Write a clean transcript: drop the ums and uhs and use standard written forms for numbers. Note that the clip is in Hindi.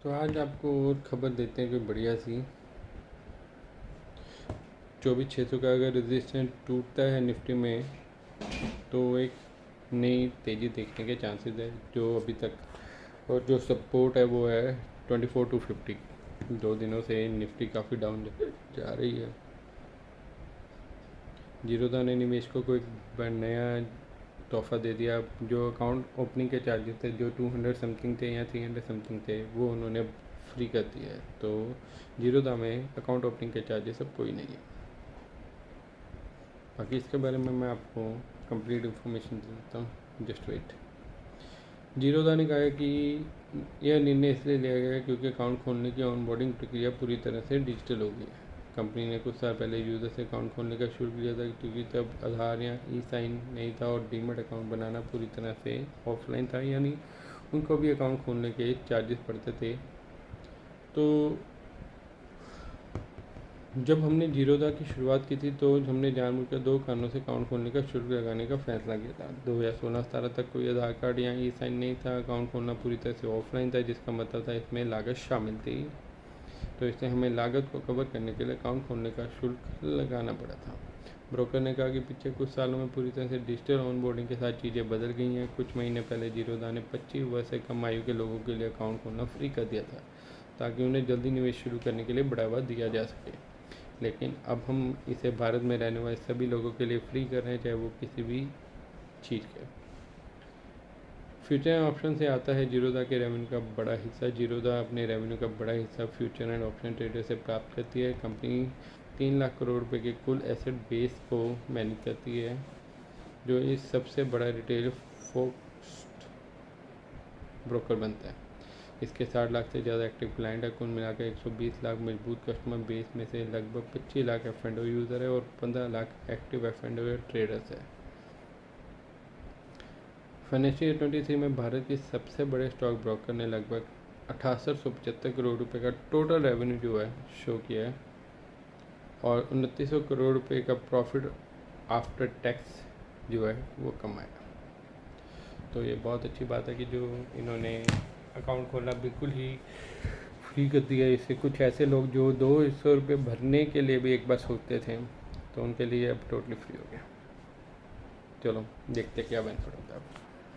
तो आज आपको और खबर देते हैं कोई बढ़िया सी। 24,600 का अगर रेजिस्टेंस टूटता है निफ्टी में तो एक नई तेज़ी देखने के चांसेस है जो अभी तक, और जो सपोर्ट है वो है 24,250। 2 दिनों से निफ्टी काफ़ी डाउन जा रही है। जीरोधा ने निवेशकों को एक नया तोहफा दे दिया। जो अकाउंट ओपनिंग के चार्जेस थे जो 200 समथिंग थे या 300 समथिंग थे वो उन्होंने फ्री कर दिया है। तो जीरोधा में अकाउंट ओपनिंग के चार्जेस अब कोई नहीं है। बाकी इसके बारे में मैं आपको कंप्लीट इन्फॉर्मेशन दे देता हूँ, जस्ट वेट। जीरोधा ने कहा है कि यह निर्णय इसलिए लिया गया है क्योंकि अकाउंट खोलने की ऑनबोर्डिंग प्रक्रिया पूरी तरह से डिजिटल हो गई है। कंपनी ने कुछ साल पहले यूज़र से अकाउंट खोलने का शुरू किया था क्योंकि तब आधार या ई साइन नहीं था और डीमेट अकाउंट बनाना पूरी तरह से ऑफलाइन था, यानी उनको भी अकाउंट खोलने के चार्जेस पड़ते थे। तो जब हमने जीरोधा की शुरुआत की थी तो हमने जानबूझकर 2 कारणों से अकाउंट खोलने का शुल्क लगाने का फैसला किया था। 2016-17 तक कोई आधार कार्ड या ई साइन नहीं था। अकाउंट खोलना पूरी तरह से ऑफलाइन था, जिसका मतलब था इसमें लागत शामिल थी। तो इसलिए हमें लागत को कवर करने के लिए अकाउंट खोलने का शुल्क लगाना पड़ा था। ब्रोकर ने कहा कि पिछले कुछ सालों में पूरी तरह से डिजिटल ऑनबोर्डिंग के साथ चीज़ें बदल गई हैं। कुछ महीने पहले जीरोधा ने 25 वर्ष से कम आयु के लोगों के लिए अकाउंट खोलना फ्री कर दिया था ताकि उन्हें जल्दी निवेश शुरू करने के लिए बढ़ावा दिया जा सके। लेकिन अब हम इसे भारत में रहने वाले सभी लोगों के लिए फ्री कर रहे हैं, चाहे वो किसी भी चीज़ के। फ्यूचर एंड ऑप्शन से आता है जीरोधा के रेवेन्यू का बड़ा हिस्सा। जीरोधा अपने रेवेन्यू का बड़ा हिस्सा फ्यूचर एंड ऑप्शन ट्रेडर से प्राप्त करती है। कंपनी 3 लाख करोड़ रुपए के कुल एसेट बेस को मैनेज करती है, जो इस सबसे बड़ा रिटेल फोकस्ड ब्रोकर बनता है। इसके 60 लाख से ज़्यादा एक्टिव क्लाइंट है। कुल मिलाकर 120 लाख मजबूत कस्टमर बेस में से लगभग 25 लाख F&O यूज़र है और 15 लाख एक्टिव F&O ट्रेडर्स है। फाइनेंशियल ईयर 23 में भारत के सबसे बड़े स्टॉक ब्रोकर ने लगभग 6875 करोड़ रुपए का टोटल रेवेन्यू जो है शो किया है और 2900 करोड़ रुपए का प्रॉफिट आफ्टर टैक्स जो है वो कमाया। तो ये बहुत अच्छी बात है कि जो इन्होंने अकाउंट खोलना बिल्कुल ही फ्री कर दिया। इससे कुछ ऐसे लोग जो 200 रुपये भरने के लिए भी एक बार सोचते थे तो उनके लिए अब टोटली फ्री हो गया। चलो देखते क्या बेनिफिट होता है।